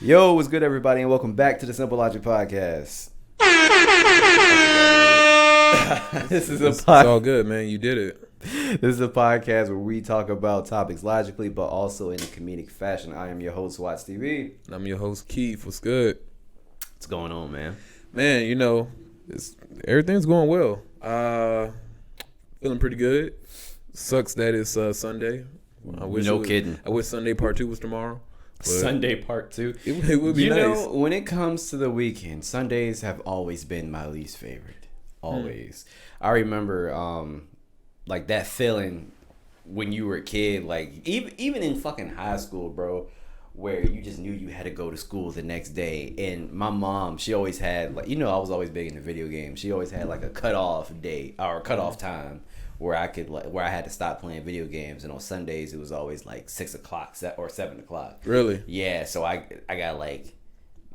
Yo, what's good, everybody, and welcome back to the Simple Logic Podcast. This is It's all good, man. You did it. This is a podcast where we talk about topics logically, but also in a comedic fashion. I am your host, WattsTV. And I'm your host, Keith. What's good? What's going on, man? Man, everything's going well. Feeling pretty good. Sucks that it's Sunday. Kidding. I wish Sunday part 2 was tomorrow. Sunday part 2. It would be nice. You know, when it comes to the weekend, Sundays have always been my least favorite. Always. I remember like that feeling when you were a kid, like even in fucking high school, bro, where you just knew you had to go to school the next day. And my mom, she always had, like, I was always big into video games. She always had like a cutoff day or cutoff time where I had to stop playing video games. And on Sundays it was always like 6 o'clock or 7 o'clock. Really? Yeah. So I got like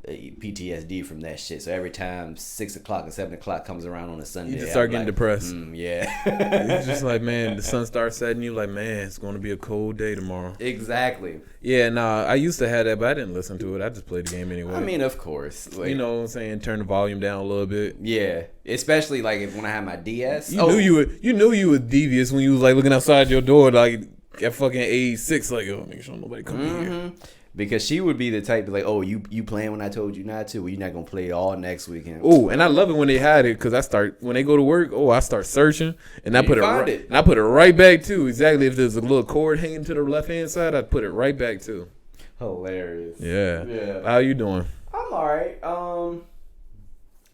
PTSD from that shit. So every time 6 o'clock and 7 o'clock comes around on a Sunday, You just start getting depressed. Yeah. It's just like, man, the sun starts setting. You like, man, it's going to be a cold day tomorrow. Exactly. Yeah, nah, I used to have that, but I didn't listen to it. I just played the game anyway. I mean, of course. Like, you know what I'm saying? Turn the volume down a little bit. Yeah. Especially like when I had my DS. You knew you were devious when you was like looking outside your door, like at fucking age 6, like, oh, make sure nobody come in here. Because she would be the type to like, oh, you playing when I told you not to? Well, you're not gonna play all next weekend. Oh, and I love it when they had it because when they go to work. Oh, I start searching and I put it right back too. Exactly. If there's a little cord hanging to the left hand side, I put it right back too. Hilarious. Yeah. How you doing? I'm all right.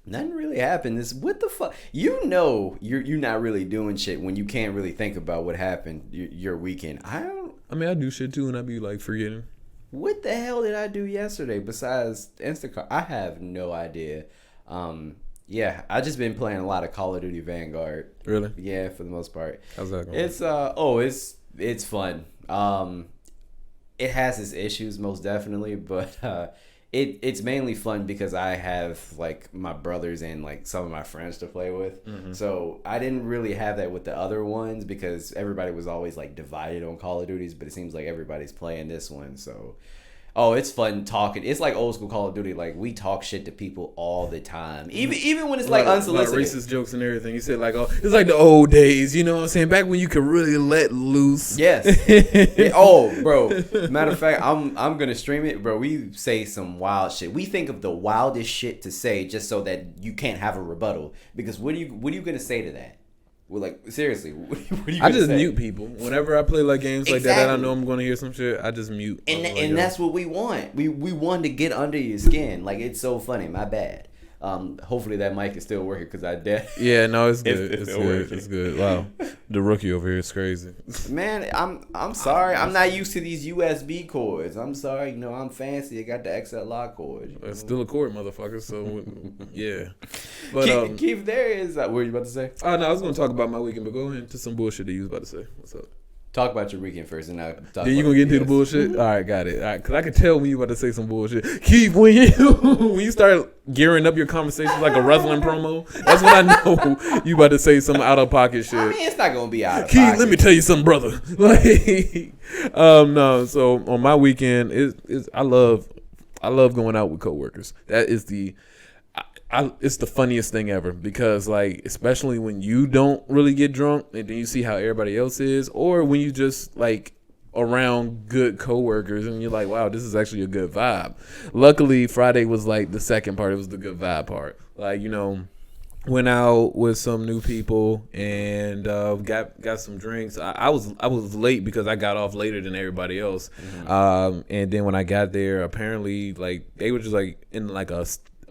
Nothing really happened. What the fuck? You're not really doing shit when you can't really think about what happened your weekend. I mean, I do shit too, and I be like forgetting. What the hell did I do yesterday besides Instacart? I have no idea. Yeah, I just been playing a lot of Call of Duty Vanguard. Really? Yeah, for the most part. How's that going? It's fun. It has its issues most definitely, but it's mainly fun because I have like my brothers and like some of my friends to play with. Mm-hmm. So I didn't really have that with the other ones because everybody was always like divided on Call of Duties, but it seems like everybody's playing this one. So it's fun talking. It's like old school Call of Duty. Like we talk shit to people all the time, even when it's like unsolicited. Like racist jokes and everything. You said like, oh, it's like the old days. You know what I'm saying? Back when you could really let loose. Yes. Yeah. Oh, bro. Matter of fact, I'm gonna stream it, bro. We say some wild shit. We think of the wildest shit to say just so that you can't have a rebuttal. Because what are you gonna say to that? Well, like seriously, what are you? I just mute people whenever I play like games like that. I know I'm going to hear some shit. I just mute. And that's what we want. We want to get under your skin. Like it's so funny. My bad. Hopefully that mic is still working because I did. Yeah, no, it's good. It's good. It's good. Wow, the rookie over here is crazy. Man, I'm sorry. I'm not used to these USB cords. I'm sorry. I'm fancy. I got the XLR cord. It's still a cord, motherfucker. So yeah. But Keith, there is. What were you about to say? Oh no, I was going to talk about my weekend, but go into some bullshit that you was about to say. What's up? Talk about your weekend first, and I'll talk. Then you gonna get into the bullshit? All right, got it. All right, because I can tell when you about to say some bullshit. Keith, when you start gearing up your conversation like a wrestling promo, that's when I know you about to say some out of pocket shit. I mean, it's not gonna be out of Keith, pocket. let me tell you something, brother. Like, no. So on my weekend, I love going out with coworkers. That is it's the funniest thing ever because, like, especially when you don't really get drunk and then you see how everybody else is, or when you just like around good coworkers and you're like, wow, this is actually a good vibe. Luckily, Friday was like the second part. It was the good vibe part. Like, went out with some new people and got some drinks. I was late because I got off later than everybody else. Mm-hmm. And then when I got there, apparently like they were just like in like a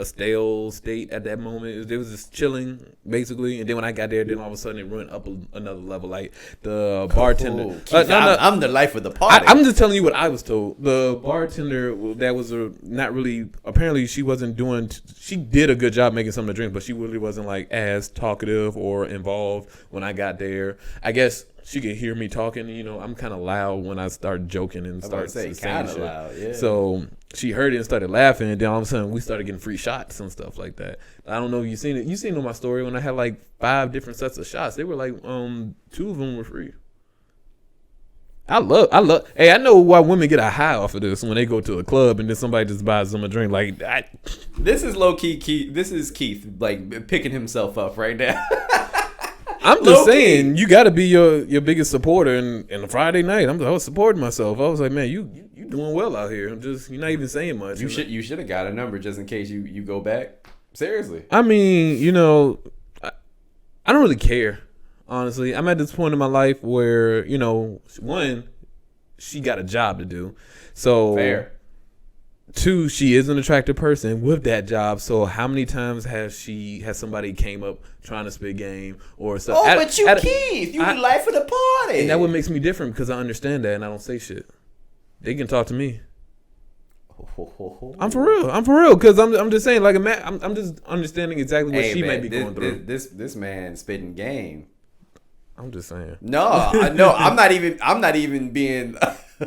stale state at that moment. It was just chilling basically, and then when I got there, then all of a sudden it went up another level. Like the bartender, I'm the life of the party. I'm just telling you what I was told. The bartender that was not really. Apparently, she wasn't doing. She did a good job making some of the drinks, but she really wasn't like as talkative or involved when I got there. I guess she could hear me talking. I'm kind of loud when I start joking and start saying shit. Loud, yeah. So she heard it and started laughing, and then all of a sudden we started getting free shots and stuff like that. I don't know if you seen it. You seen on my story when I had like 5 different sets of shots. They were like 2 of them were free. I love. Hey, I know why women get a high off of this when they go to a club and then somebody just buys them a drink. Like, this is low key Keith. This is Keith like picking himself up right now. I'm just saying, you got to be your biggest supporter. And a Friday night, I was supporting myself. I was like, man, you doing well out here. You're not even saying much. You should have got a number just in case you go back. Seriously. I mean, I don't really care. Honestly, I'm at this point in my life where, one, she got a job to do. So, fair. Two, she is an attractive person with that job. So how many times has somebody came up trying to spit game or stuff? Oh, but Keith, you the life of the party. And that what makes me different because I understand that and I don't say shit. They can talk to me. I'm for real. Because I'm just saying, like, I'm just understanding exactly what she may be going through. This man spitting game. I'm just saying. No, I'm not even being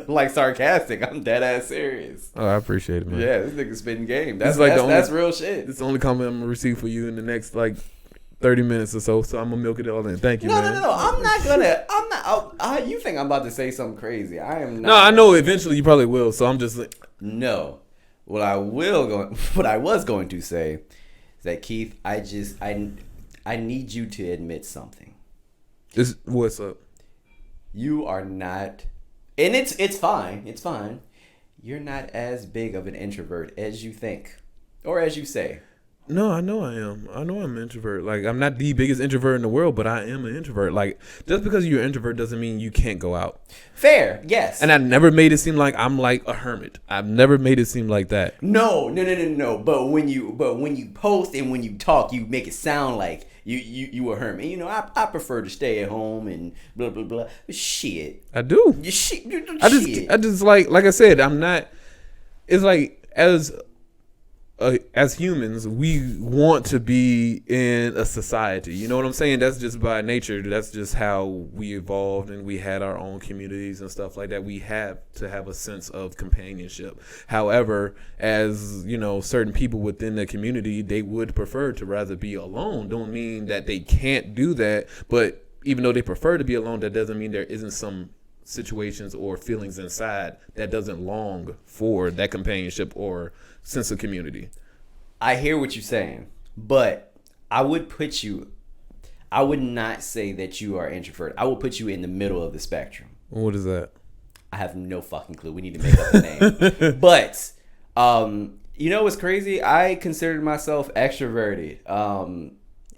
like sarcastic. I'm dead ass serious. Oh, I appreciate it, man. Yeah, this nigga spitting game. That's real shit. It's the only comment I'm gonna receive for you in the next 30 minutes or so. So I'm gonna milk it all in. Thank you, man. No. I'm not. You think I'm about to say something crazy? I am not. No, I know eventually you probably will. So I'm just no. What I was going to say is that Keith, I need you to admit something. What's up? You are not, and it's fine. It's fine. You're not as big of an introvert as you think, or as you say. No, I know I am. I know I'm an introvert. Like, I'm not the biggest introvert in the world, but I am an introvert. Like, just because you're an introvert doesn't mean you can't go out. Fair, yes. And I never made it seem like I'm like a hermit. I've never made it seem like that. No. But when you post and when you talk, you make it sound like you a hermit. I prefer to stay at home and blah blah blah. Shit. I do. I just like I said, I'm not. It's like as humans, we want to be in a society. You know what I'm saying? That's just by nature. That's just how we evolved, and we had our own communities and stuff like that. We have to have a sense of companionship. However, as certain people within the community, they would prefer to rather be alone. Don't mean that they can't do that, but even though they prefer to be alone, that doesn't mean there isn't some situations or feelings inside that doesn't long for that companionship or sense of community. I hear what you're saying, but I would not say that you are introvert. I will put you in the middle of the spectrum. What is that? I have no fucking clue. We need to make up a name. But what's crazy? I considered myself extroverted.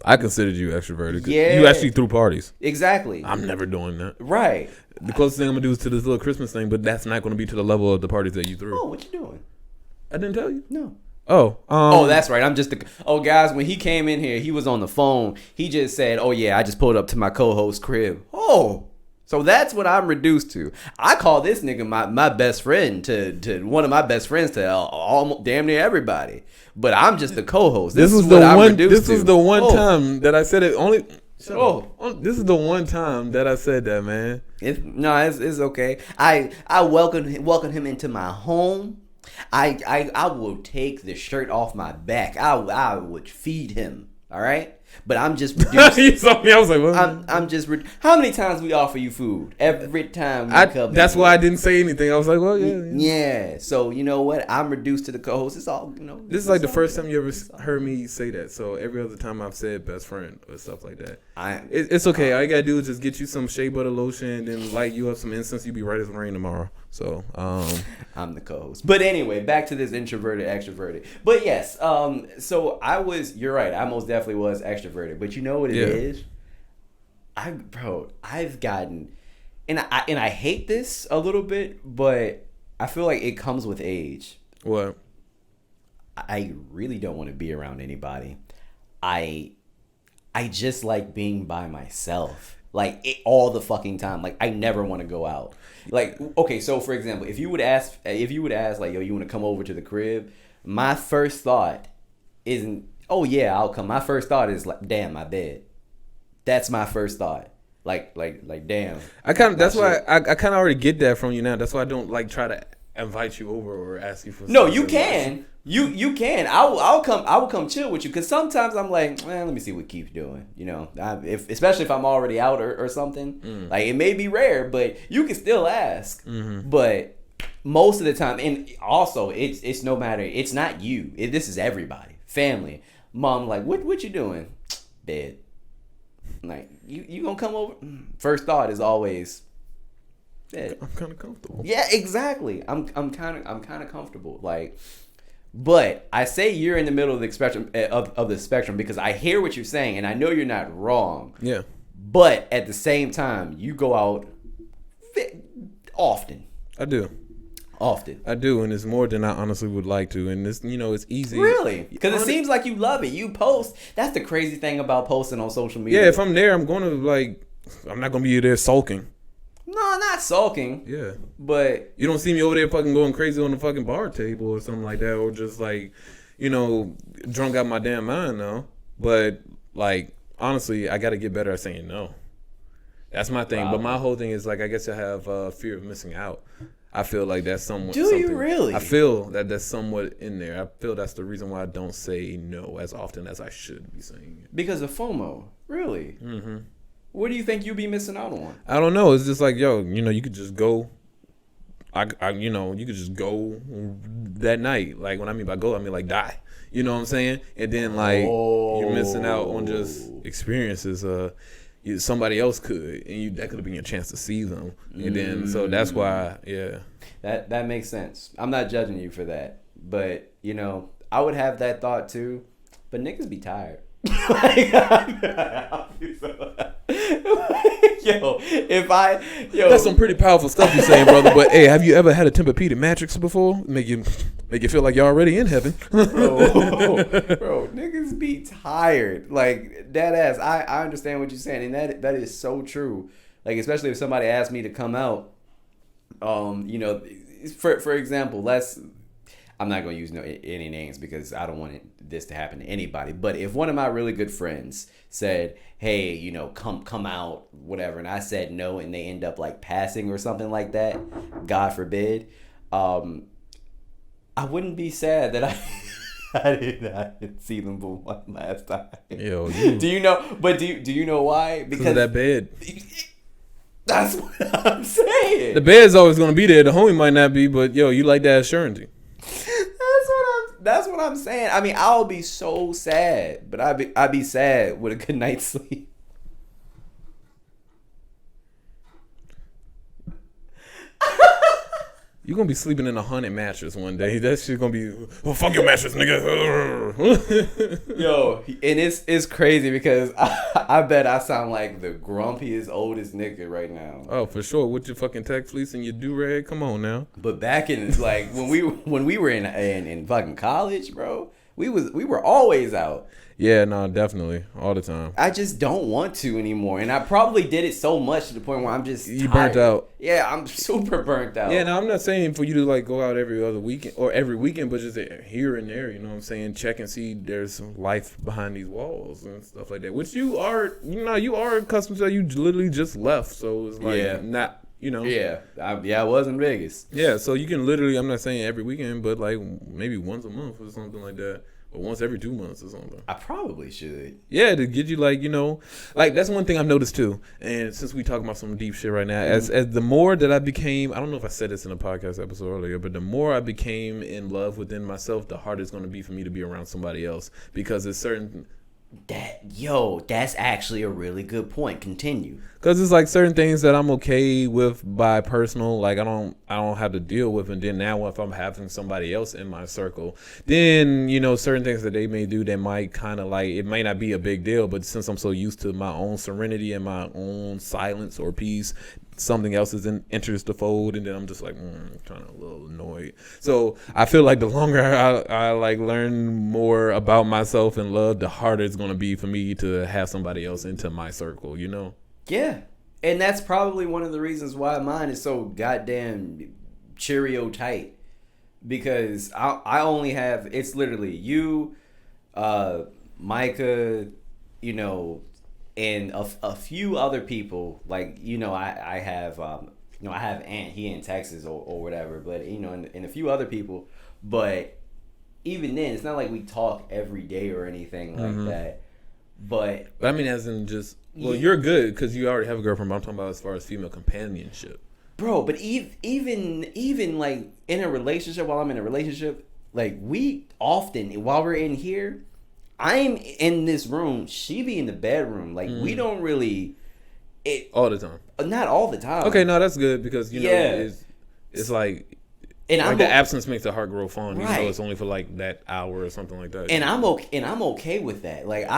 I considered you extroverted. Yeah. You actually threw parties. Exactly. I'm never doing that. Right. The closest thing I'm going to do is to this little Christmas thing, but that's not going to be to the level of the parties that you threw. Oh, what you doing? I didn't tell you? No. Oh. That's right. Guys, when he came in here, he was on the phone. He just said, oh, yeah, I just pulled up to my co-host's crib. Oh. So that's what I'm reduced to. I call this nigga my best friend to one of my best friends to almost damn near everybody. But I'm just the co-host. This is what I'm reduced to. This was the one time that I said it only... This is the one time that I said that, man. It's okay. I welcome him into my home. I will take the shirt off my back. I would feed him. All right. But I'm just reduced. You saw me. I was like, what? I'm just. How many times we offer you food? Every time we come. That's why I didn't say anything. I was like, well, yeah. Yeah. So you know what? I'm reduced to the co-host. It's all This is like the first time you ever heard me say that. So every other time I've said best friend or stuff like that. It's okay. All you gotta do is just get you some shea butter lotion and then light you up some incense. You'll be right as rain tomorrow. So I'm the co-host. But anyway, back to this introverted extroverted. But yes, so you're right. I most definitely was extroverted. But you know what it is? I've gotten, and I hate this a little bit, but I feel like it comes with age. What? I really don't want to be around anybody. I just like being by myself. All the fucking time. I never want to go out. Okay, so for example, if you would ask yo, you want to come over to the crib? My first thought isn't, oh yeah, I'll come. My first thought is damn, my bed. That's my first thought. Damn. That's why I kind of already get that from you now. That's why I don't try to invite you over or ask you for No, you can. You can. I'll come chill with you because sometimes I'm like, let me see what Keith's doing. You know, especially if I'm already out or something. Like it may be rare, but you can still ask. But most of the time, and also it's no matter. It's not you. This is everybody, family, mom. Like what you doing? Bed. Like you gonna come over? First thought is always. Bed. I'm kind of comfortable. Yeah, exactly. I'm kind of comfortable. Like. But I say you're in the middle of the spectrum of the spectrum because I hear what you're saying and I know you're not wrong. Yeah. But at the same time, you go out often. I do. Often. I do, and it's more than I honestly would like to. And it's it's easy. Really? Because it seems like you love it. You post. That's the crazy thing about posting on social media. Yeah, if I'm there, I'm going to I'm not going to be there sulking. No, not sulking. Yeah. But you don't see me over there fucking going crazy on the fucking bar table or something like that, or just drunk out my damn mind though. But honestly, I got to get better at saying no. That's my thing. Wow. But my whole thing is I guess I have fear of missing out. I feel like that's somewhat. Do you really? I feel that's somewhat in there. I feel that's the reason why I don't say no as often as I should be saying it. Because of FOMO, really. Mm-hmm. What do you think you'll be missing out on? I don't know. It's just you could just go. You could just go that night. Like when I mean by go, I mean die. You know what I'm saying? And then you're missing out on just experiences. Somebody else could, and that could have been your chance to see them. And then so that's why, yeah. That makes sense. I'm not judging you for that, but I would have that thought too. But niggas be tired. That's some pretty powerful stuff you're saying, brother. But hey, have you ever had a Tempur-Pedic mattress before? Make you feel like you're already in heaven. bro, niggas be tired. Like dead ass. I understand what you're saying, and that is so true. Like especially if somebody asked me to come out, for example, I'm not going to use any names because I don't want this to happen to anybody. But if one of my really good friends said, hey, come out, whatever, and I said no and they end up passing or something like that, God forbid, I wouldn't be sad that I didn't see them but one last time. Yo, do you know? But do you know why? Because of that bed. That's what I'm saying. The bed's always going to be there. The homie might not be, but you like that assurance. That's what I'm saying. I mean, I'll be so sad, but I'd be sad with a good night's sleep. You're going to be sleeping in a haunted mattress one day. That shit's going to be, fuck your mattress, nigga. Yo, and it's crazy because I bet I sound like the grumpiest, oldest nigga right now. Oh, for sure. With your fucking tech fleece and your do-rag. Come on now. But back in, when we were in fucking college, bro, we were always out. Yeah, no, definitely. All the time. I just don't want to anymore. And I probably did it so much to the point where I'm just You tired. burnt out. Yeah, I'm super burnt out. Yeah, no, I'm not saying for you to go out every other weekend or every weekend, but just here and there, you know what I'm saying? Check and see there's some life behind these walls and stuff like that. Which you are accustomed to. You literally just left. So it's not... Yeah, I wasn't Vegas. Yeah, so you can literally, I'm not saying every weekend, but maybe once a month or something like that. Or once every 2 months or something. I probably should. Yeah, to get you that's one thing I've noticed too. And since we talking about some deep shit right now, as the more that I became, I don't know if I said this in a podcast episode earlier, but the more I became in love within myself, the harder it's going to be for me to be around somebody else because it's certain. That's actually a really good point. Continue. Because it's certain things that I'm okay with by personal, I don't have to deal with, and then now if I'm having somebody else in my circle, then certain things that they may do that might kind of it may not be a big deal, but since I'm so used to my own serenity and my own silence or peace, something else enters the fold, and then I'm just kind of a little annoyed. So I feel like the longer I learn more about myself and love, the harder it's gonna be for me to have somebody else into my circle. Yeah, and that's probably one of the reasons why mine is so goddamn Cheerio tight, because I only have, it's literally you, Micah, and a few other people. I have I have aunt, he in Texas or whatever, but and a few other people, but even then, it's not like we talk every day or anything like that. But I mean, as in just you're good because you already have a girlfriend. But I'm talking about as far as female companionship, bro. But even like in a relationship, while I'm in a relationship, like we often while we're in here, I'm in this room, she be in the bedroom. Like we don't really all the time. Not all the time. Okay, no, that's good because know it's like. And like the absence makes the heart grow fond, even though it's only for like that hour or something like that. And I'm okay with that. Like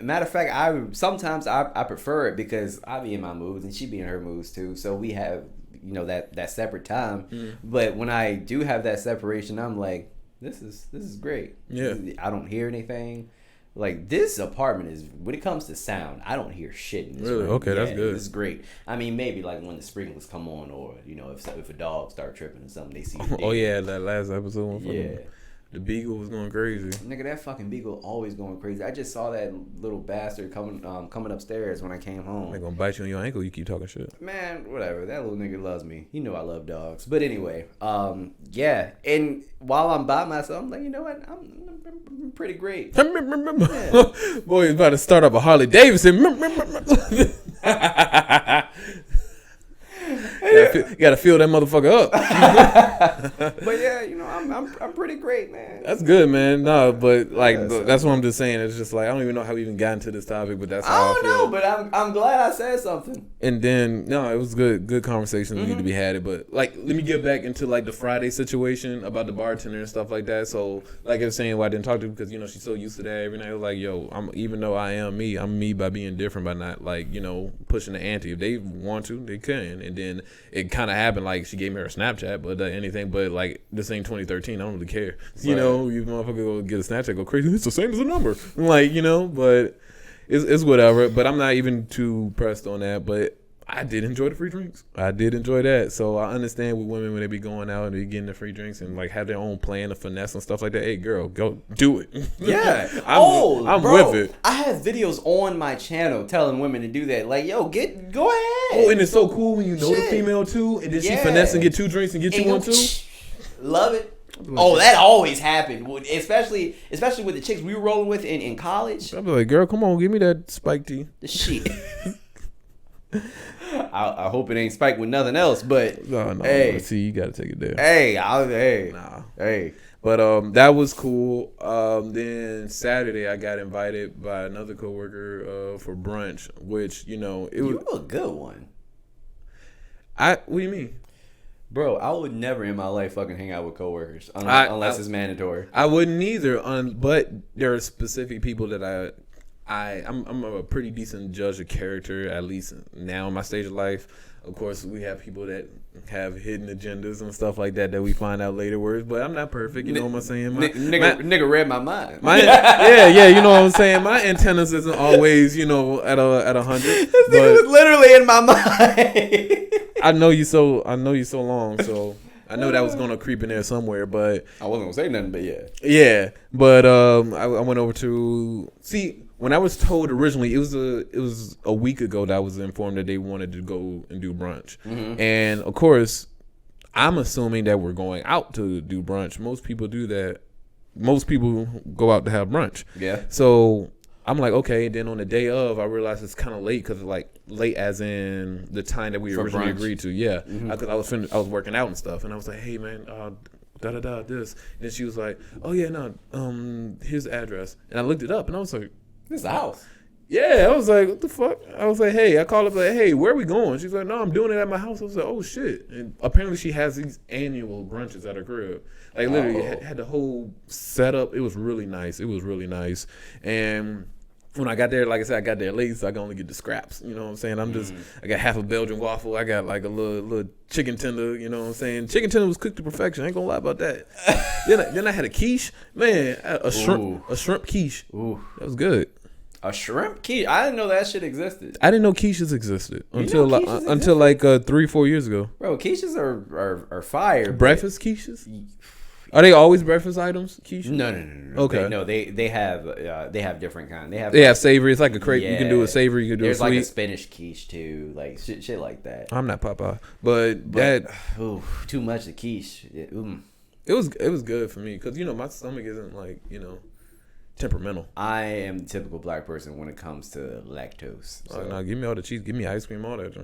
matter of fact, sometimes I prefer it because I be in my moods and she be in her moods too. So we have that separate time. But when I do have that separation, I'm like, this is great. Yeah, I don't hear anything. Like this apartment is, when it comes to sound, I don't hear shit in this room. Okay, that's good. It's great. I mean, maybe like when the sprinklers come on, or if a dog start tripping or something, they see. That last episode. Yeah, the beagle was going crazy. Nigga, that fucking beagle always going crazy. I just saw that little bastard coming upstairs when I came home. They gonna bite you on your ankle. You keep talking shit. Man, whatever. That little nigga loves me. You know I love dogs. But anyway, yeah. And while I'm by myself, I'm like, you know what? I'm pretty great. Yeah. Boy, he's about to start up a Harley Davidson. You gotta fill that motherfucker up. But yeah, I'm pretty great, man. That's good, man. No, but like that's what I'm just saying. It's just like I don't even know how we even got into this topic, but that's how I don't know. But I'm glad I said something. And then it was good conversation we need to be had it. But like, let me get back into like the Friday situation about the bartender and stuff like that. So like I was saying, I didn't talk to her because she's so used to that every night. I was like, even though I am me, I'm me by being different, by not like pushing the ante. If they want to, they can. And then it kind of happened like she gave me her Snapchat, but anything. But like this ain't 2013. I don't really care. Right. You motherfucker go get a Snapchat, go crazy. It's the same as a number. Like but it's whatever. But I'm not even too pressed on that. But I did enjoy the free drinks. I did enjoy that. So I understand with women when they be going out and they getting the free drinks and like have their own plan of finesse and stuff like that. Hey, girl, go do it. Yeah. I'm bro, with it. I have videos on my channel telling women to do that. Like, yo, go ahead. Oh, and it's so cool when you know the female too, and then she finesse and get 2 drinks and get you one too. Love it. Oh, that always happened, especially with the chicks we were rolling with in college. I'd be like, girl, come on, give me that spiked tea. The shit. I hope it ain't spiked with nothing else, but no. Hey, see, you gotta take it there. Hey. But that was cool. Then Saturday I got invited by another coworker for brunch, which it was a good one. What do you mean? Bro, I would never in my life fucking hang out with coworkers unless it's mandatory. I wouldn't either. But there are specific people that I'm a pretty decent judge of character, at least now in my stage of life. Of course, we have people that have hidden agendas and stuff like that we find out later words. But I'm not perfect, you know what I'm saying? Nigga read my mind. Yeah, you know what I'm saying? My antennas isn't always, at 100. This nigga was literally in my mind. I know you so long, so I know that was gonna creep in there somewhere, but I wasn't gonna say nothing, but yeah. Yeah, but I went over to see. When I was told originally, it was a week ago that I was informed that they wanted to go and do brunch. Mm-hmm. And of course, I'm assuming that we're going out to do brunch. Most people do that. Most people go out to have brunch. Yeah. So I'm like, okay. And then on the day of, I realized it's kind of late because late as in the time that we originally agreed to. Yeah. Mm-hmm. I was working out and stuff, and I was like, hey man, this. And then she was like, oh yeah, no, here's the address. And I looked it up, and I was like, this is the house. Yeah, I was like, what the fuck? I was like, hey, I called up like, hey, where are we going? She's like, no, I'm doing it at my house. I was like, oh shit. And apparently she has these annual brunches at her crib. Like literally had the whole setup. It was really nice. And when I got there, like I said, I got there late, so I can only get the scraps. You know what I'm saying? I got half a Belgian waffle. I got like a little chicken tender. You know what I'm saying? Chicken tender was cooked to perfection. I ain't gonna lie about that. then I had a quiche. Man, a shrimp quiche. Ooh. That was good. A shrimp quiche? I didn't know that shit existed. I didn't know quiches existed until 3-4 years ago. Bro, quiches are fire. Breakfast quiches? Are they always breakfast items, Keisha? No. Okay. They have different kind. They have savory. It's like a crepe. Yeah. You can do a savory. You can do There's a sweet. like a spinach quiche too, like shit like that. I'm not Papa, but that too much of quiche. it was good for me because my stomach isn't like temperamental. I am the typical black person when it comes to lactose. So. No, give me all the cheese. Give me ice cream, all that.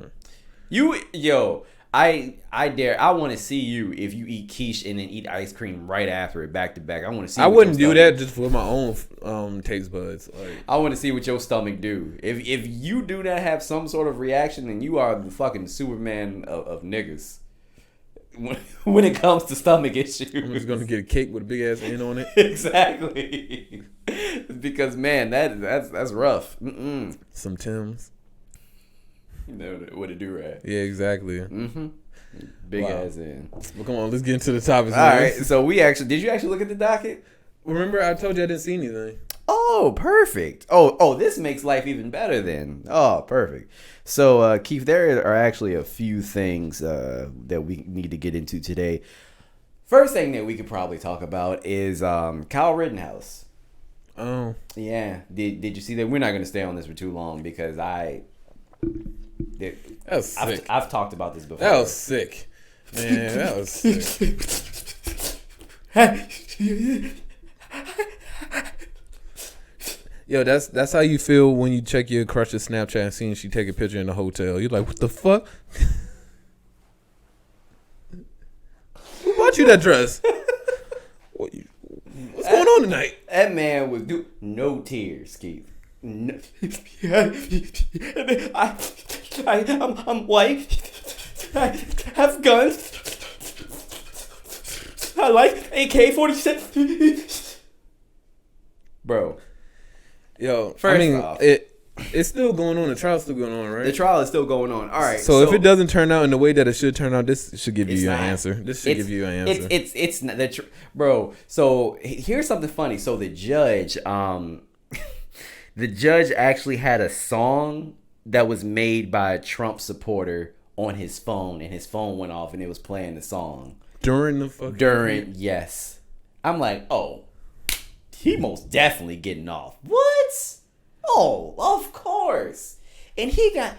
I dare. I want to see you if you eat quiche and then eat ice cream right after it, back to back. I want to see. I wouldn't do that just for my own taste buds. I want to see what your stomach do. If you do not have some sort of reaction, then you are the fucking Superman of niggas. When it comes to stomach issues, I'm just gonna get a cake with a big ass N on it. Exactly. Because man, that's rough. Some Timbs. What a do-rag. Yeah, exactly. Big ass in. Well, come on, let's get into the topics. All right. So did you actually look at the docket? Remember, I told you I didn't see anything. Oh, perfect. Oh, this makes life even better then. Oh, perfect. So, Keith, there are actually a few things that we need to get into today. First thing that we could probably talk about is Kyle Rittenhouse. Oh. Yeah. Did you see that? We're not going to stay on this for too long because that was sick. I've talked about this before. That was sick. Man, that was sick. Yo, that's how you feel when you check your crush's Snapchat and seeing she take a picture in the hotel. You're like, what the fuck? Who bought you that dress? What's going on tonight? That man was no tears, Keith. No. I'm white. I have guns. I like AK-47. Bro. Yo, First off, it's still going on. The trial's still going on, right? The trial is still going on. All right. So if it doesn't turn out in the way that it should turn out, this should give you your answer. This should give you an answer. It's not bro. So here's something funny. So the judge actually had a song that was made by a Trump supporter on his phone, and his phone went off, and it was playing the song yes. I'm like, oh. He most definitely getting off. What? Oh, of course. And he got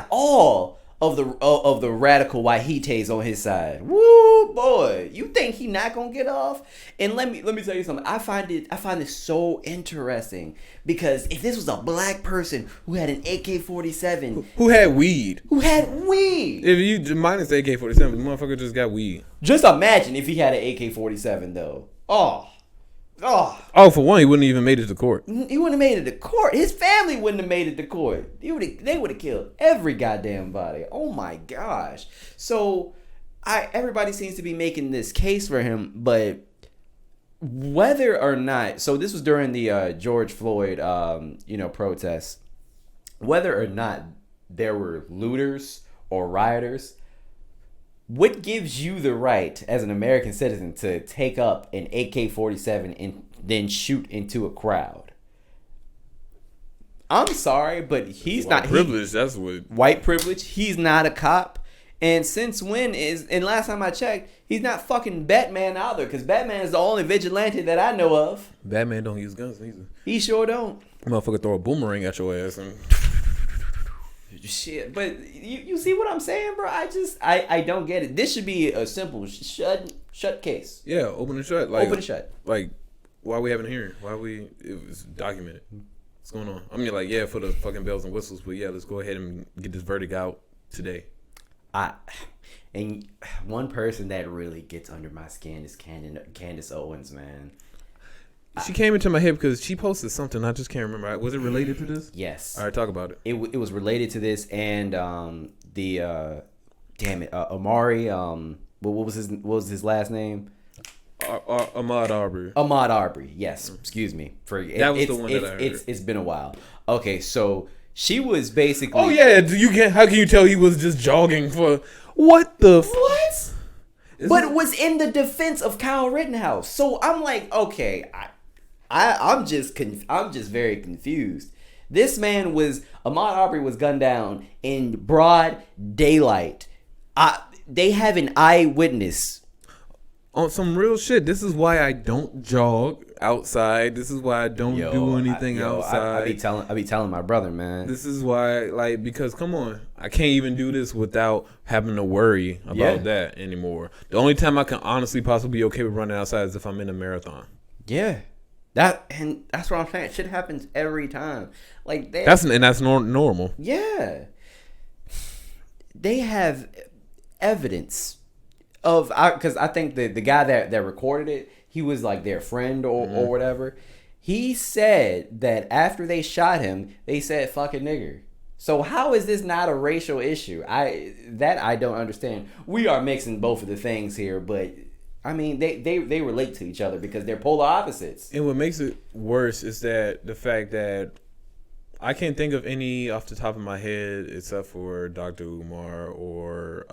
all of the radical wahites on his side. Woo, boy. You think he not gonna get off? And let me tell you something. I find it so interesting because if this was a black person who had an AK-47, who had weed, if you minus the AK-47, the motherfucker just got weed. Just imagine if he had an AK-47 though. For one, he wouldn't even made it to court. He wouldn't have made it to court. His family wouldn't have made it to court. They would have killed every goddamn body. Oh my gosh. So everybody seems to be making this case for him, but whether or not, so this was during the George Floyd protests, whether or not there were looters or rioters, what gives you the right as an American citizen to take up an AK-47 and then shoot into a crowd? I'm sorry, but he's not privilege. That's what white privilege. He's not a cop, and and last time I checked, he's not fucking Batman either. Because Batman is the only vigilante that I know of. Batman don't use guns either. He sure don't. Motherfucker throw a boomerang at your ass and. Shit, but you see what I'm saying, bro? I don't get it. This should be a simple shut case. Yeah, open and shut. Open and shut. Like, why are we having a hearing? It was documented. What's going on? I mean, like, yeah, for the fucking bells and whistles, but yeah, let's go ahead and get this verdict out today. And one person that really gets under my skin is Candace Owens, man. She came into my head because she posted something. I just can't remember. Was it related to this? Yes. All right, talk about it. It was related to this and Amari. What was his last name? Ahmaud Arbery. Ahmaud Arbery. Yes. Excuse me. That was the one that I heard. It's been a while. Okay, so she was basically. Oh yeah. How can you tell he was just jogging for what the? What? But it was in the defense of Kyle Rittenhouse. So I'm like, okay, I'm just very confused. This man Ahmaud Arbery was gunned down in broad daylight. They have an eyewitness. on some real shit. This is why I don't jog outside. This is why I don't do anything outside. I be telling my brother, man. This is why, like, because come on, I can't even do this without having to worry about that anymore. The only time I can honestly possibly be okay with running outside is if I'm in a marathon. Yeah. That's what I'm saying. Shit happens every time. Like that's normal. Yeah. They have evidence of, because I think the guy that recorded it, he was like their friend or whatever. He said that after they shot him, they said "fucking nigger." So how is this not a racial issue? I don't understand. We are mixing both of the things here, but I mean they relate to each other because they're polar opposites. And what makes it worse is that the fact that I can't think of any off the top of my head except for Dr. Umar or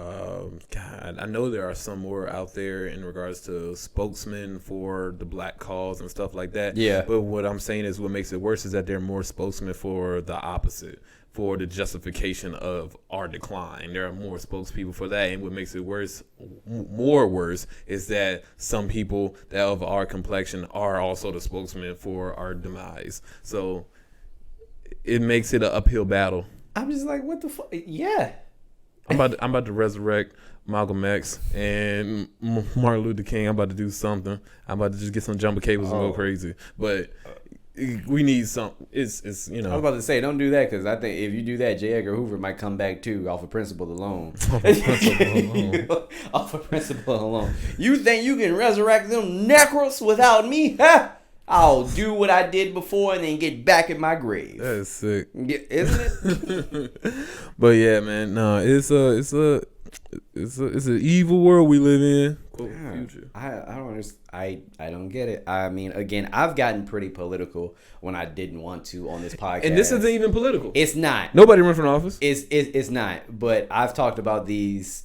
God, I know there are some more out there in regards to spokesmen for the black cause and stuff like that. Yeah. But what I'm saying is what makes it worse is that there are more spokesmen for the opposite, for the justification of our decline. There are more spokespeople for that. And what makes it worse, more worse, is that some people that of our complexion are also the spokesmen for our demise. So it makes it an uphill battle. I'm just like, what the fuck? Yeah. I'm about to resurrect Malcolm X and Martin Luther King. I'm about to do something. I'm about to just get some jumper cables and go crazy. But we need some. It's you know. I was about to say, don't do that because I think if you do that, J. Edgar Hoover might come back too off of principle alone. Off of principle alone. You think you can resurrect them necros without me? Ha! I'll do what I did before and then get back in my grave. That is sick, isn't it? But yeah, man, no, it's an evil world we live in. Quote, future. I don't understand. I don't get it. I mean, again, I've gotten pretty political when I didn't want to on this podcast. And this isn't even political. It's not. Nobody run for office. It's not. But I've talked about these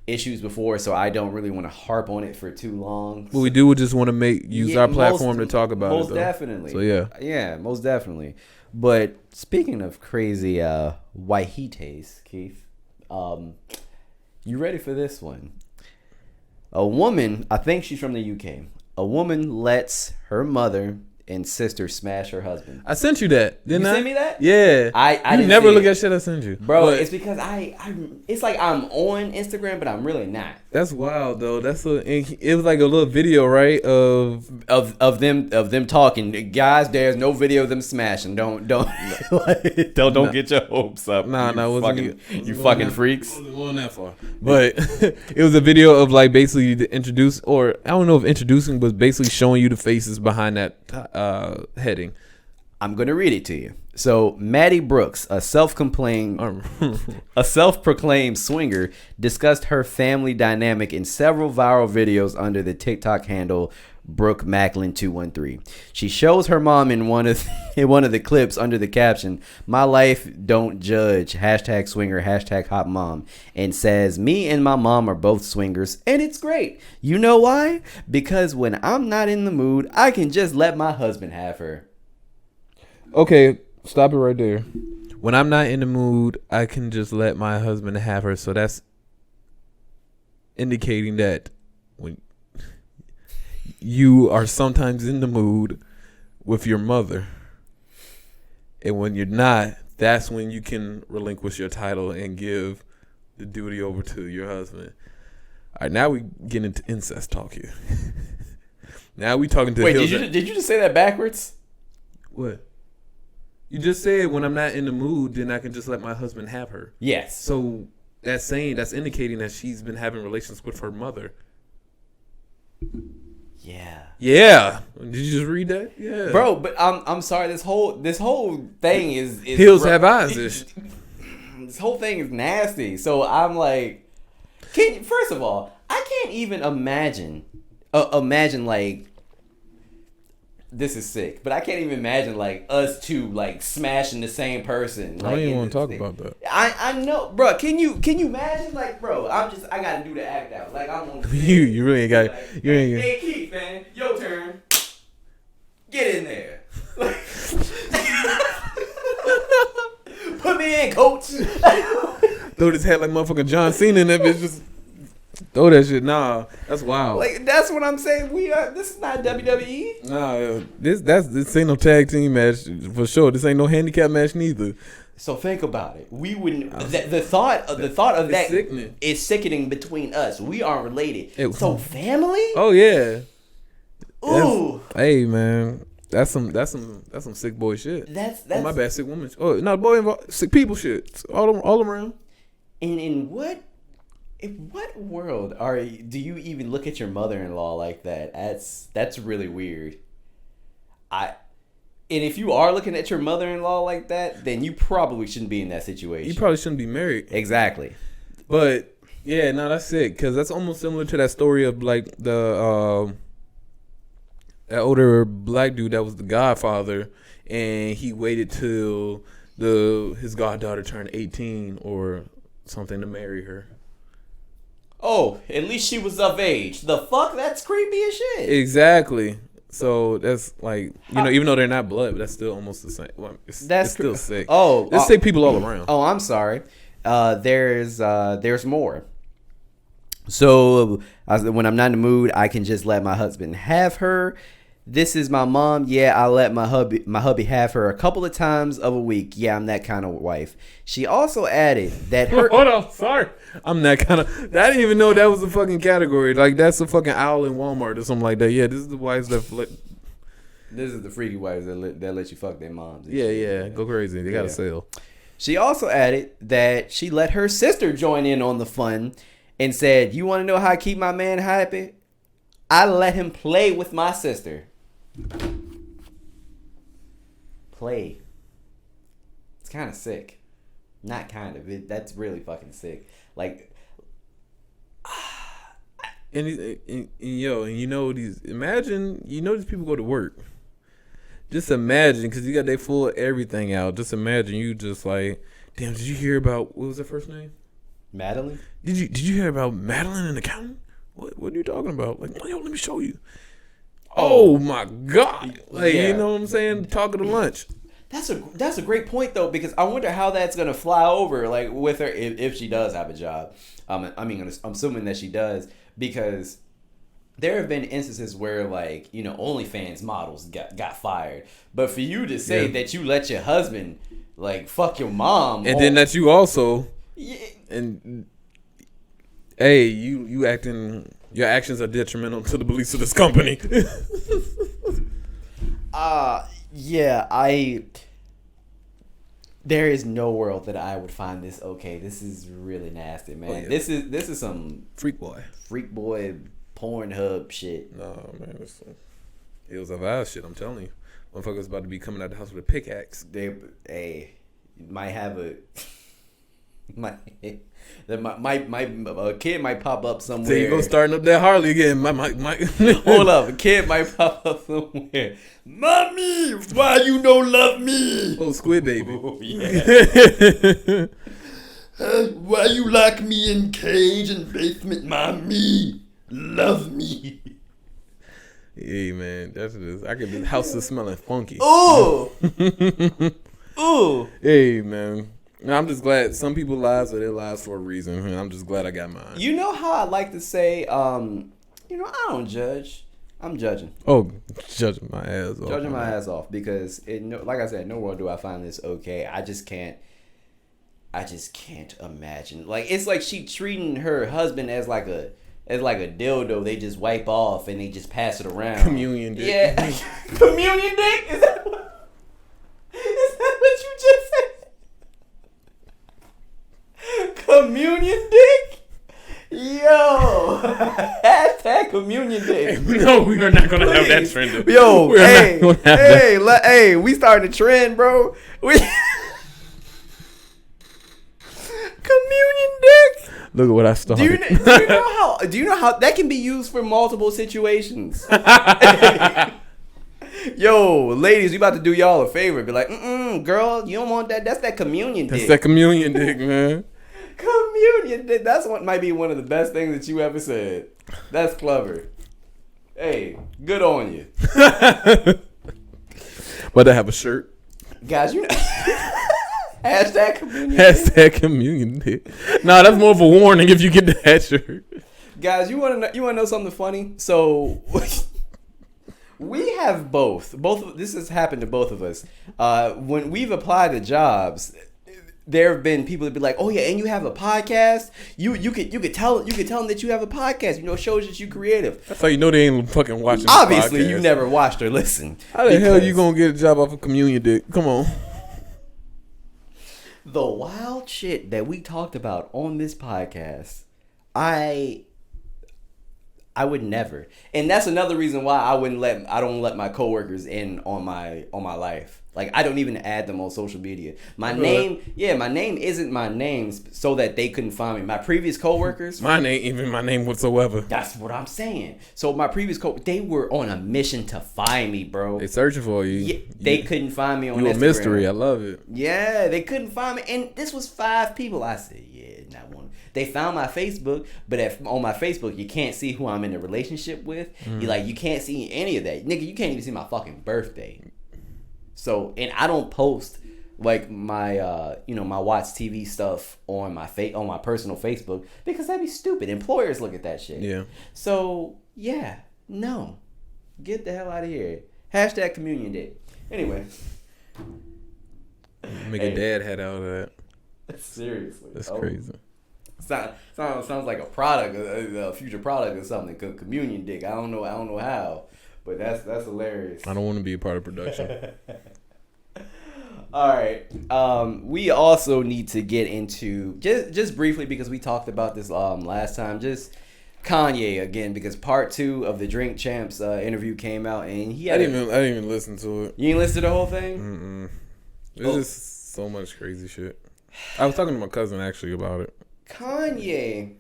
issues before, so I don't really want to harp on it for too long. But we do just want to use our platform to talk about it. Most definitely. So yeah, most definitely. But speaking of crazy wahites, Keith, you ready for this one? A woman, I think she's from the UK. A woman lets her mother and sister smash her husband. I sent you that, didn't I? You sent me that? Yeah. I you never look at shit I send you. Bro, but it's because it's like I'm on Instagram, but I'm really not. That's wild though. It was like a little video, right? Of them talking. Guys, there's no video of them smashing. Don't get your hopes up. You fucking freaks. I wasn't going that far. But it was a video of like basically to introduce, or I don't know if introducing, but basically showing you the faces behind that heading. I'm gonna read it to you. So Maddie Brooks, a self-proclaimed swinger, discussed her family dynamic in several viral videos under the TikTok handle Brooke Macklin 213. She shows her mom in one of the clips under the caption, "My life don't judge, #swinger, #hot mom," and says, "Me and my mom are both swingers, and it's great. You know why? Because when I'm not in the mood, I can just let my husband have her." Okay, stop it right there. When I'm not in the mood, I can just let my husband have her. So that's indicating that when you are sometimes in the mood with your mother, and when you're not, that's when you can relinquish your title and give the duty over to your husband. All right, now we get into incest talk here. Now we talking to. Wait, did you just say that backwards? What? You just said when I'm not in the mood, then I can just let my husband have her. Yes. So that's indicating that she's been having relations with her mother. Yeah. Yeah. Did you just read that? Yeah. Bro, but I'm sorry. This whole thing is hills have eyes. This whole thing is nasty. So I'm like, first of all, I can't even imagine like. This is sick, but I can't even imagine like us two like smashing the same person. Like, I don't even want to talk about that. I know, bro. Can you imagine, like, bro? I gotta do the act out. Like I'm on. You really ain't got. Like, hey Keith, man, your turn. Get in there. Put me in, coach. Throw his head like motherfucking John Cena in that bitch. Just Throw that shit. Nah, that's wild. Like that's what I'm saying. This is not WWE. Nah, this ain't no tag team match for sure. This ain't no handicap match neither. So think about it. We wouldn't. The thought of that sickening. is sickening between us. We aren't related. So family. Oh yeah. Ooh. Hey man, that's some sick boy shit. That's my bad, sick woman. Oh, not boy involved. Sick people shit. All around. And in what world do you even look at your mother-in-law like that? That's really weird. And if you are looking at your mother-in-law like that, then you probably shouldn't be in that situation. You probably shouldn't be married. Exactly. But yeah, no, that's sick because that's almost similar to that story of like the that older black dude that was the godfather, and he waited till his goddaughter turned 18 or something to marry her. Oh, at least she was of age. The fuck? That's creepy as shit. Exactly. So that's like, even though they're not blood, but that's still almost the same. Well, it's still sick. Oh, there's sick people all around. Oh, I'm sorry. There's more. So when I'm not in the mood, I can just let my husband have her. This is my mom. Yeah, I let my hubby have her a couple of times of a week. Yeah, I'm that kind of wife. She also added that her. Hold on, sorry. I'm that kind of. I didn't even know that was a fucking category. Like that's a fucking owl in Walmart or something like that. Yeah, this is the wives that. This is the freaky wives that let you fuck their moms. Yeah, go crazy. They gotta sell. She also added that she let her sister join in on the fun, and said, "You want to know how I keep my man happy? I let him play with my sister." Play. It's kind of sick. Not kind of. That's really fucking sick. Like, and imagine, these people go to work. Just imagine, because you got their full everything out. Just imagine you just like, damn, did you hear about, what was her first name? Madeline? Did you hear about Madeline and accountant? What are you talking about? Like, yo, let me show you. Oh my God! Like, you know what I'm saying? Talking to lunch. That's a great point though, because I wonder how that's gonna fly over, like with her if she does have a job. I'm assuming that she does, because there have been instances where like OnlyFans models got fired, but for you to say that you let your husband like fuck your mom, and then that you also, and hey, you acting. Your actions are detrimental to the beliefs of this company. There is no world that I would find this okay. This is really nasty, man. Oh, yeah. This is some freak boy Pornhub shit. No, man, it's Hills of Eyes shit. I'm telling you, motherfuckers about to be coming out the house with a pickaxe. They might have a. My kid might pop up somewhere. So you go starting up that Harley again. My Hold up, a kid might pop up somewhere. Mommy, why you don't love me? Oh, Squid Baby. Oh, yeah. Why you lock me in cage and basement, mommy? Love me. Hey man, that's just. I can. The house is smelling funky. Ooh. Ooh. Hey man. No, I'm just glad some people's lives are their lives for a reason. And I'm just glad I got mine. You know how I like to say, I don't judge. I'm judging. Oh, judging my ass off. Judging my ass off because, like I said, no world do I find this okay. I just can't imagine. Like, it's like she treating her husband as like a dildo. They just wipe off and they just pass it around. Communion dick. Yeah. Communion dick? Is that what you just said? Communion dick? Yo. Hashtag communion dick. No, we are not going to have that trend. Yo, hey, we started a trend, bro. Communion dick? Look at what I started. Do you know how that can be used for multiple situations? Yo, ladies, we about to do y'all a favor. Be like, girl, you don't want that. That's that communion dick. That's that communion dick, man. Communion dick. That's what might be one of the best things that you ever said. That's clever. Hey, good on you. But I have a shirt. Guys, Hashtag communion dick. Hashtag communion dick. Nah, that's more of a warning if you get that shirt. Guys, you want to know something funny? So we have both. This has happened to both of us. When we've applied to jobs, there have been people that be like, "Oh yeah, and you have a podcast. You could tell them that you have a podcast. You know, shows that you creative." That's how you know they ain't fucking watching. Obviously, you never watched or listened. How the hell you gonna get a job off of communion dick? Come on. The wild shit that we talked about on this podcast, I would never, and that's another reason why I don't let my coworkers in on my life. Like, I don't even add them on social media. My name isn't my name so that they couldn't find me. My previous coworkers, mine ain't even my name whatsoever. That's what I'm saying. So my previous they were on a mission to find me, bro. They searching for you. Yeah, they couldn't find me on Instagram. You a mystery. I love it. Yeah, they couldn't find me, and this was 5 people. I said, yeah, not one. They found my Facebook, but on my Facebook, you can't see who I'm in a relationship with. You can't see any of that, nigga. You can't even see my fucking birthday. So, and I don't post like my my WattsTV stuff on my personal Facebook because that'd be stupid. Employers look at that shit. Yeah. So yeah, no, get the hell out of here. # communion day. Anyway, make a dad head out of that. Seriously, that's crazy. Sounds like a product, a future product or something. Communion dick. I don't know how. But that's hilarious. I don't want to be a part of production. All right. We also need to get into just briefly because we talked about this last time. Just Kanye again because part 2 of the Drink Champs interview came out and I didn't even listen to it. You didn't listen to the whole thing? It's just so much crazy shit. I was talking to my cousin actually about it. Kanye.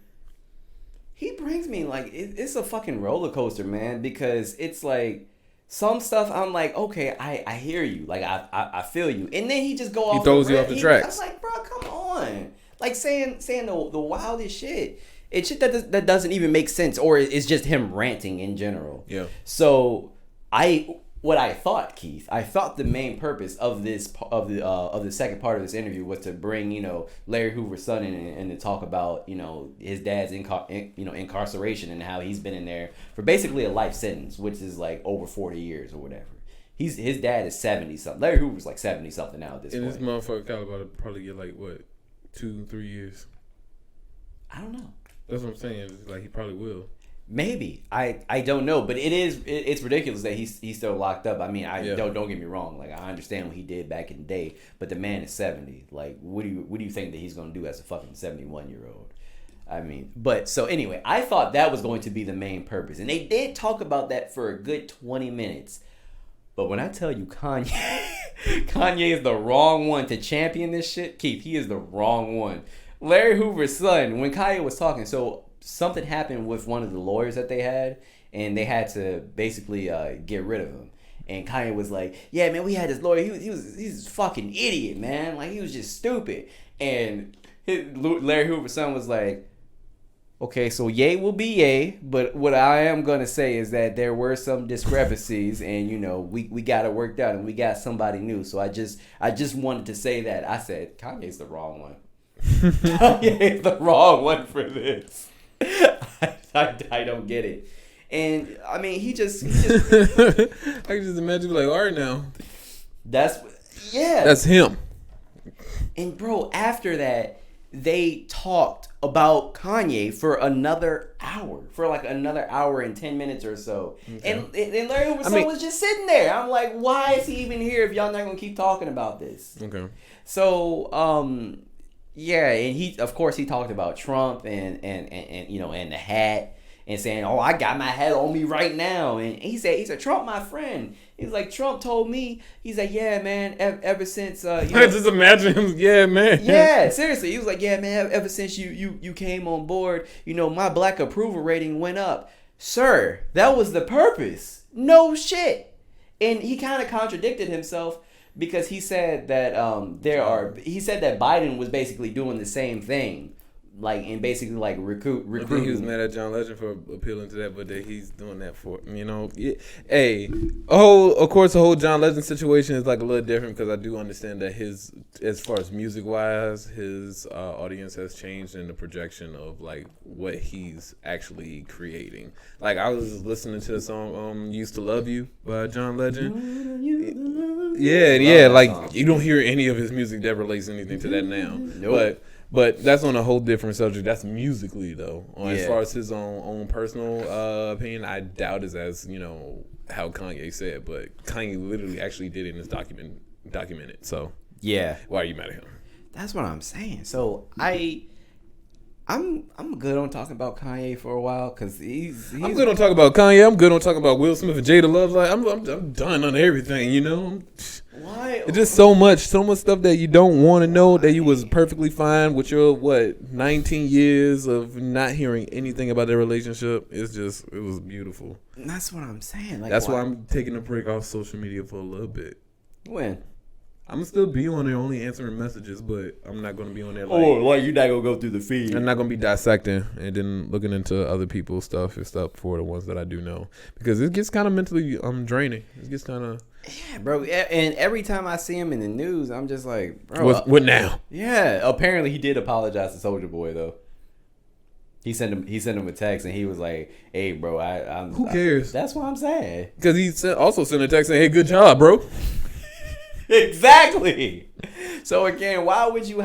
He brings me it's a fucking roller coaster, man, because it's like some stuff I'm like, okay, I hear you, like I feel you, and then he just go off. He throws you off the tracks. I'm like, bro, come on, like saying the wildest shit. It's shit that doesn't even make sense, or it's just him ranting in general. Yeah. So what I thought, Keith, I thought the main purpose of the second part of this interview was to bring Larry Hoover's son in and to talk about his dad's incarceration and how he's been in there for basically a life sentence, which is like over 40 years or whatever. His dad is 70 something. Larry Hoover's like 70 something now at this point. And this motherfucker Caliber probably get like what 2-3 years. I don't know. That's what I'm saying. It's like he probably will. Maybe I don't know, but it's ridiculous that he's still locked up. I mean, don't get me wrong. Like, I understand what he did back in the day, but the man is 70. Like, what do you think that he's gonna do as a fucking 71-year-old? I mean, but so anyway, I thought that was going to be the main purpose, and they did talk about that for a good 20 minutes. But when I tell you Kanye is the wrong one to champion this shit, Keith, he is the wrong one. Larry Hoover's son, when Kanye was talking, so something happened with one of the lawyers that they had, and they had to basically get rid of him. And Kanye was like, "Yeah, man, we had this lawyer. He's a fucking idiot, man. Like, he was just stupid." And Larry Hoover's son was like, "Okay, so yay will be yay, but what I am gonna say is that there were some discrepancies, and we got it worked out, and we got somebody new. So I just wanted to say that." I said, Kanye's the wrong one. Kanye is the wrong one for this. I don't get it. And I mean, he just I can just imagine like, all right now. That's him. And bro, after that, they talked about Kanye for another hour. For like another hour and 10 minutes or so. Okay. And Larry Hoover's was just sitting there. I'm like, why is he even here if y'all not gonna keep talking about this? Okay. So yeah, and he talked about Trump and the hat and saying, "Oh, I got my hat on me right now." And he said, "Trump, my friend." He's like, "Trump told me." He's like, "Yeah, man. Ever since I just imagine him. Yeah, man. Yeah, seriously. He was like, "Yeah, man. Ever since you came on board, my black approval rating went up, sir. That was the purpose. No shit." And he kind of contradicted himself. Because he said that Biden was basically doing the same thing and basically like recruit. I think he was mad at John Legend for appealing to that, but that he's doing that for Yeah. Hey, of course, the whole John Legend situation is like a little different because I do understand that as far as music wise, his audience has changed in the projection of like what he's actually creating. Like I was listening to the song "Used to Love You" by John Legend. Yeah, like you don't hear any of his music that relates anything to that now. Nope. But that's on a whole different subject. That's musically though. As far as his own personal opinion, I doubt it's as how Kanye said. But Kanye literally actually did it in his documented. So yeah, why are you mad at him? That's what I'm saying. So I'm good on talking about Kanye for a while because he's I'm good on talking about Kanye. I'm good on talking about Will Smith and Jada Love. Like I'm done on everything. Why? It's just so much stuff that you don't want to know that you was perfectly fine with your 19 years of not hearing anything about their relationship. It was beautiful. That's what I'm saying. Like, that's why I'm taking a break off social media for a little bit. When? I'm gonna still be on there, only answering messages, but I'm not gonna be on there. Like you're not gonna go through the feed. I'm not gonna be dissecting and then looking into other people's stuff and stuff for the ones that I do know because it gets kind of mentally draining. It gets kind of bro. And every time I see him in the news, I'm just like, bro, what now? Yeah, apparently he did apologize to Soulja Boy though. He sent him a text and he was like, "Hey, bro, I'm." Who cares? That's what I'm saying. Because he also sent a text saying, "Hey, good job, bro." Exactly. So again, why would you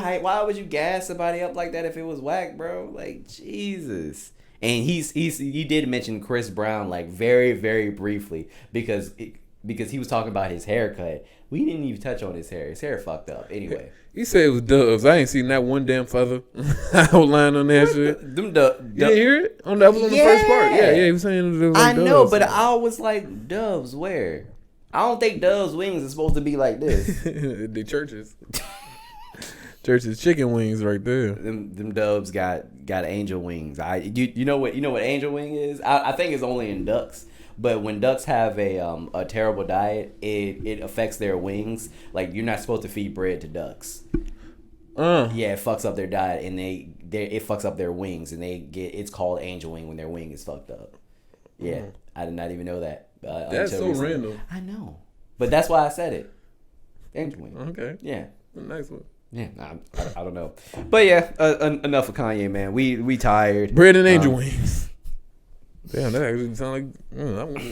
gas somebody up like that if it was whack, bro? Like Jesus. And he did mention Chris Brown like very, very briefly because he was talking about his haircut. We didn't even touch on his hair. His hair fucked up. Anyway. He said it was doves. I ain't seen that one damn feather outline on that shit. You didn't hear it? That was on the first part. Yeah, he was saying it was like I doves. know, but I was like, doves where? I don't think doves' wings are supposed to be like this. The churches chicken wings right there. Them doves got angel wings. You know what angel wing is? I think it's only in ducks. But when ducks have a terrible diet, it affects their wings. Like you're not supposed to feed bread to ducks. Yeah, it fucks up their diet and it fucks up their wings and it's called angel wing when their wing is fucked up. Yeah, I did not even know that. That's so random. I know, but that's why I said it. Angel wing. Okay. Yeah. Nice one. Yeah, I don't know, but yeah, enough of Kanye, man. We tired. Bread and angel wings. Damn, that actually sound like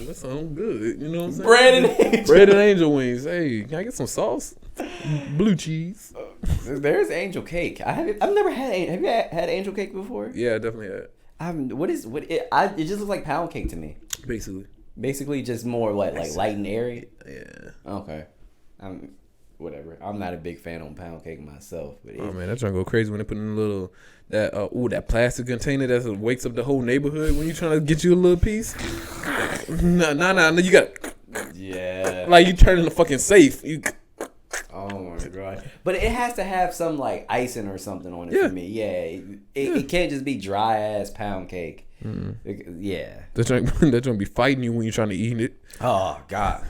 that sounds good. You know what I'm saying? Bread and angel wings. Hey, can I get some sauce? Blue cheese. There's angel cake. I've never had. Have you had angel cake before? Yeah, I definitely had. It just looks like pound cake to me. Basically just more like light and airy. Yeah. Okay. Whatever. I'm not a big fan on pound cake myself. But man, that trying to go crazy when they put in that plastic container that wakes up the whole neighborhood when you trying to get you a little piece. No, you got. Yeah. Like you turning the fucking safe. Oh my god! But it has to have some like icing or something on it for me. Yeah, it can't just be dry ass pound cake. Yeah, they're trying to be fighting you when you're trying to eat it. Oh god,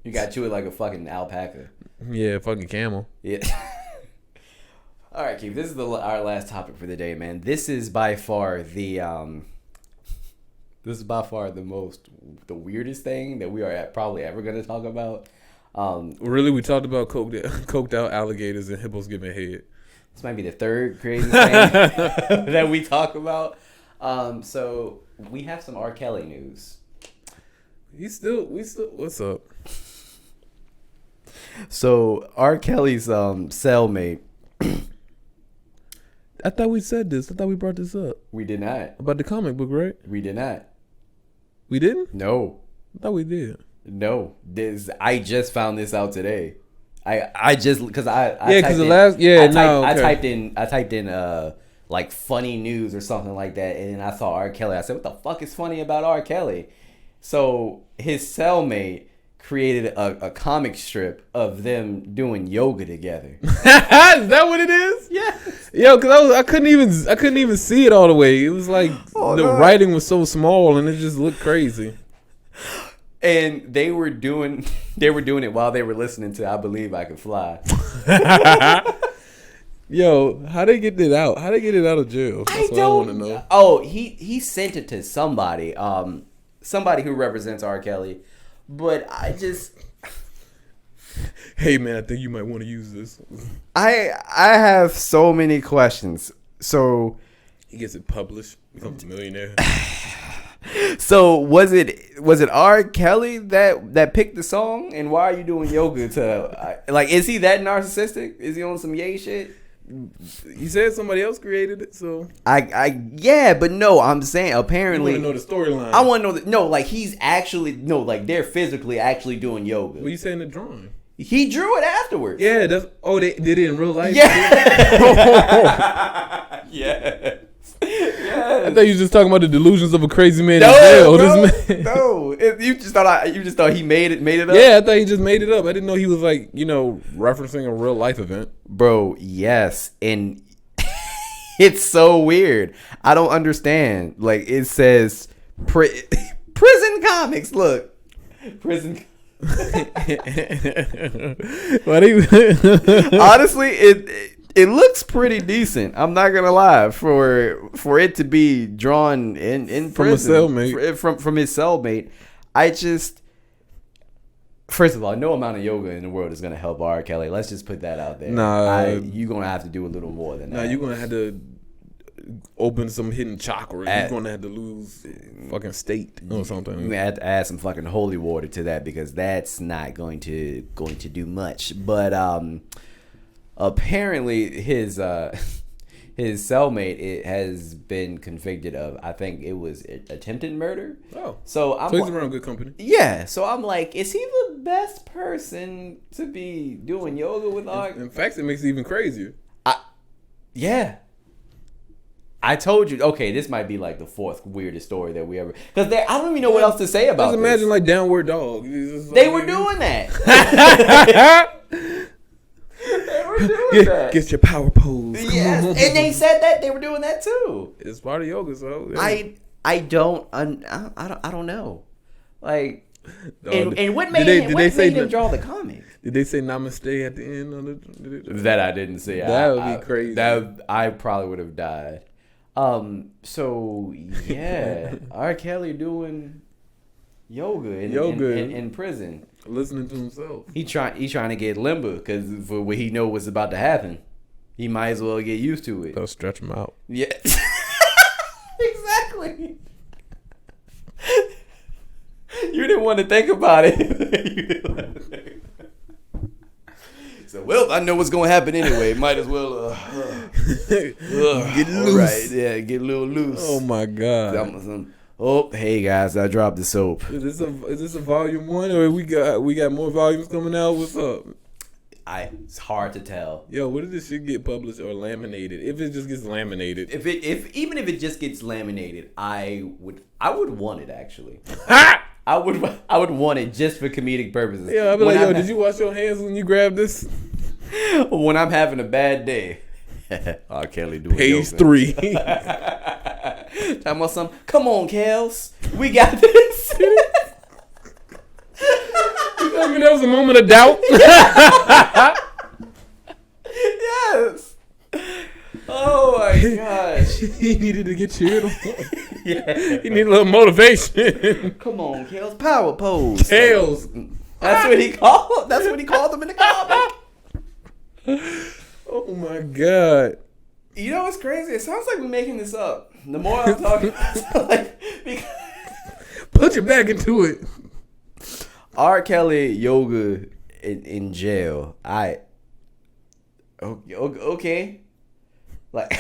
you got to chew it like a fucking alpaca. Yeah, fucking camel. Yeah. All right, Keith. This is our last topic for the day, man. This is by far the weirdest thing that we are probably ever going to talk about. Really, we talked about coked out alligators and hippos giving head. This might be the third crazy thing that we talk about. So we have some R.Kelly news. We still. What's up? So R.Kelly's cellmate. I thought we said this. I thought we brought this up. We did not. About the comic book, right? We did not. We didn't? No. I thought we did. No. I just found this out today. I just because I typed in like funny news or something like that, and then I saw R. Kelly. I said, "What the fuck is funny about R. Kelly?" So his cellmate created a comic strip of them doing yoga together. Is that what it is? Yeah. Yo, because I couldn't even see it all the way. It was like writing was so small and it just looked crazy. And they were doing it while they were listening to "I Believe I Can Fly." Yo, how they get it out? How they get it out of jail? That's what I want to know. Oh, he sent it to somebody, somebody who represents R. Kelly, but I just. Hey man, I think you might want to use this. I have so many questions. So he gets it published, becomes a millionaire. So was it R. Kelly that picked the song? And why are you doing yoga to like? Is he that narcissistic? Is he on some yay shit? He said somebody else created it, so yeah, but no, I'm saying apparently. You want to know the storyline? I want to know that like he's actually they're physically actually doing yoga. What you saying the drawing? He drew it afterwards. Yeah, they did it in real life. Yeah. Yeah. I thought you was just talking about the delusions of a crazy man in jail. No. You just thought he made it up? Yeah, I thought he just made it up. I didn't know he was like, referencing a real life event. Bro, yes. And it's so weird. I don't understand. Like it says prison comics. Look. Prison honestly, it looks pretty decent. I'm not gonna lie, for it to be drawn in prison from a cellmate. From his cellmate. I just, first of all, no amount of yoga in the world is gonna help R. Kelly. Let's just put that out there. You're gonna have to do a little more than that. You're gonna have to open some hidden chakra. You're gonna have to lose fucking state or something. You're gonna have to add some fucking holy water to that, because that's not going to do much. But apparently his cellmate has been convicted of, I think it was attempted murder. Oh, so he's around good company. Yeah, so I'm like, is he the best person to be doing yoga with? In fact, it makes it even crazier. Yeah. I told you, okay, this might be like the fourth weirdest story that we ever, because I don't even know what else to say about this. Just imagine like Downward Dog. They were doing that. They were doing that. Get your power pose. Yes, and they said that they were doing that too. It's part of yoga, so yeah. I don't know. Like, and what made him draw the comic? Did they say namaste at the end of it? That I didn't see. That would be crazy. I probably would have died. So yeah, R. Kelly doing yoga in prison, listening to himself. He trying to get limber, because for what he know what's about to happen, he might as well get used to it. They'll stretch him out. Yeah, exactly. You didn't want to think about it. So, well, I know what's going to happen anyway. Might as well get loose. Right, yeah, get a little loose. Oh, my God. Oh, hey, guys, I dropped the soap. Is this a volume 1, or we got more volumes coming out? What's up? It's hard to tell. Yo, what if this shit get published or laminated? If it just gets laminated. Even if it just gets laminated, I would want it, actually. I would want it just for comedic purposes. Yeah, I'd be like, yo, did you wash your hands when you grabbed this? When I'm having a bad day. R. Kelly doing Page 3. Talking about something. Come on, Kels. We got this. You tell me there was a moment of doubt? Yes. Oh my gosh. He needed to get cheered on. Yeah. He needed a little motivation. Come on, Kels. Power pose. Kels. That's what he called. That's what he called them in the comic. Oh my God. You know what's crazy? It sounds like we're making this up. The more I'm talking, put your back into it. R. Kelly yoga in jail. Okay. Like,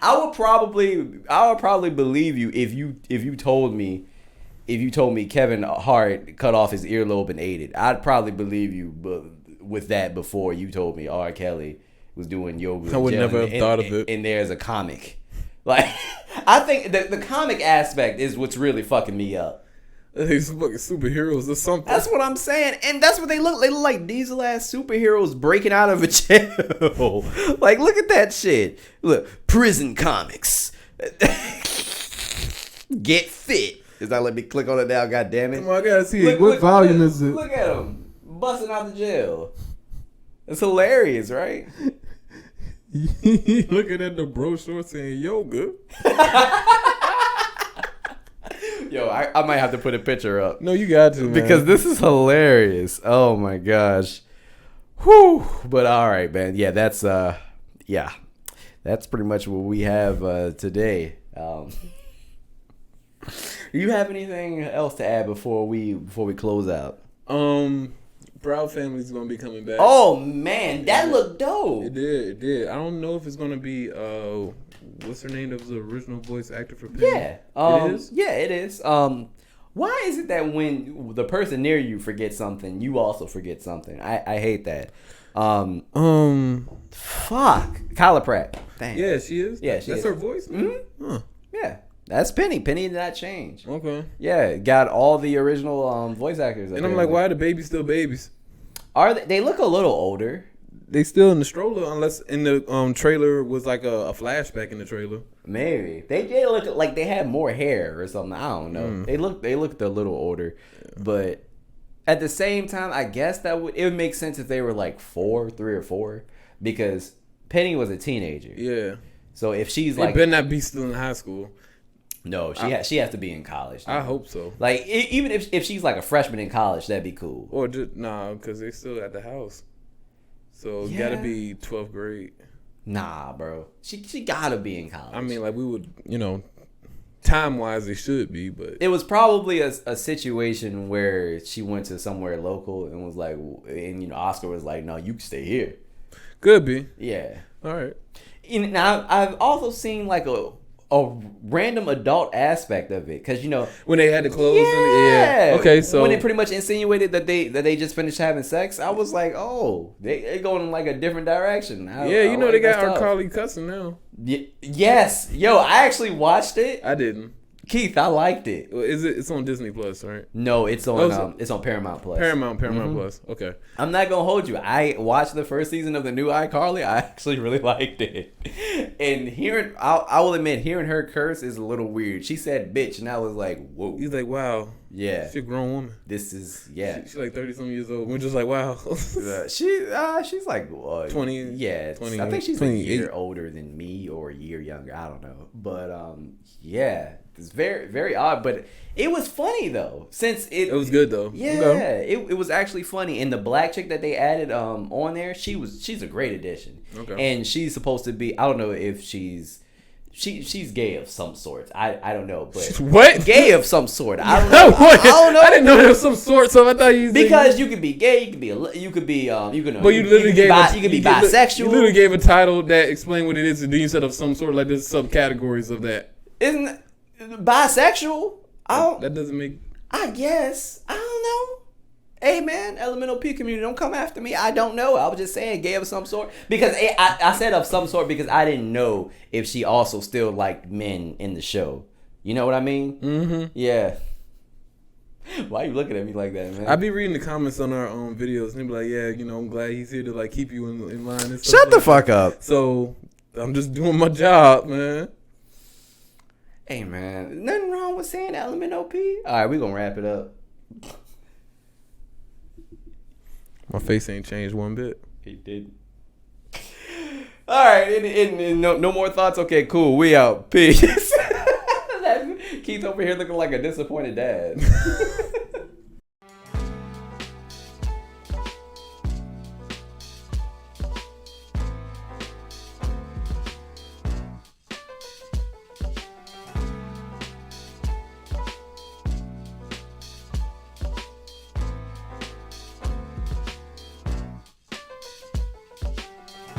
I would probably believe you if you told me Kevin Hart cut off his earlobe and ate it. I'd probably believe you, but with that before you told me R. Kelly was doing yoga. I would never have thought of it. And there's a comic. Like, I think the comic aspect is what's really fucking me up. These fucking superheroes or something. That's what I'm saying. And that's what they look. They look like diesel ass superheroes breaking out of a jail. Like, look at that shit. Look, prison comics. Get fit. It's not let me click on it now, god damn it. Come on, I gotta see it. What volume is it? Look at him. Busting out the jail. It's hilarious, right? Looking at the bro shorts saying yoga. Yo, I might have to put a picture up. No, you got to, man. Because this is hilarious. Oh my gosh. Whew. But all right, man. Yeah, that's pretty much what we have today. Do you have anything else to add before we close out? Proud Family's gonna be coming back. Oh man, that looked dope. It did. I don't know if it's gonna be what's her name? That was the original voice actor for Penny. Yeah. It is? Yeah, it is. Why is it that when the person near you forgets something, you also forget something? I hate that. Fuck. Kyla Pratt. Dang. Yeah, she is. Yeah, she That's is. her voice. Mm-hmm. Huh. Yeah. That's Penny. Penny did not change. Okay. Yeah, got all the original voice actors. And I'm like, why are the babies still babies? Are they? They look a little older. They still in the stroller, unless in the trailer was like a flashback in the trailer. Maybe they look like they had more hair or something. I don't know. They looked a little older, but at the same time, I guess it would make sense if they were like 3 or 4, because Penny was a teenager. Yeah. So if she's They like, better not be still in high school. no, she has to be in college. I hope so. Like even if she's like a freshman in college, that'd be cool. Or just because they still at the house. So it gotta be 12th grade. Nah, bro. She gotta be in college. I mean, like we would, time wise they should be, but it was probably a situation where she went to somewhere local and was like, and Oscar was like, no, you can stay here. could be. Yeah. All right. Now I've also seen like a random adult aspect of it, because When they had the clothes. yeah. Okay, so when they pretty much insinuated that they just finished having sex, I was like, oh, they going in like a different direction. they like got that R.Kelly cussing now. Yes, yo, I actually watched it. I didn't. Keith, I liked it. Well, it's on Disney Plus, right? No, it's on it's on Paramount Plus. Paramount Plus. Okay. I'm not gonna hold you. I watched the first season of the new iCarly. I actually really liked it. And I will admit, hearing her curse is a little weird. She said "bitch," and I was like, "Whoa." He's like, wow. Yeah. She's a grown woman. This is She's like 30-some years old. We're just like, wow. She's like 20. Yeah, 20, I think she's 28. a year older than me or a year younger. I don't know, but yeah, it's very very odd. But it was funny though, since it was good though. Yeah, Okay. it was actually funny. And the black chick that they added on there, she's a great addition. Okay. And she's supposed to be, I don't know if she's gay of some sort. I don't know, but what? Gay of some sort. I don't know. What? I don't know. I didn't know there was some sort. So I thought you Because you could be gay, you could be But you you literally could be bisexual. You literally gave a title that explained what it is, and then you said of some sort, like there's subcategories of that. Isn't bisexual? That doesn't make. I guess. I don't know. Hey man, elemental P community, don't come after me. I don't know. I was just saying gay of some sort, because I said of some sort because I didn't know if she also still liked men in the show. You know what I mean? Mm-hmm. Yeah. Why are you looking at me like that, man? I be reading the comments on our own videos, and they be like, "Yeah, I'm glad he's here to like keep you in line." And stuff. Shut the fuck up. So I'm just doing my job, man. Hey man, nothing wrong with saying elemental P. All right, we gonna wrap it up. My face ain't changed one bit. He did. All right, and no more thoughts. Okay, cool. We out. Peace. Keith over here looking like a disappointed dad.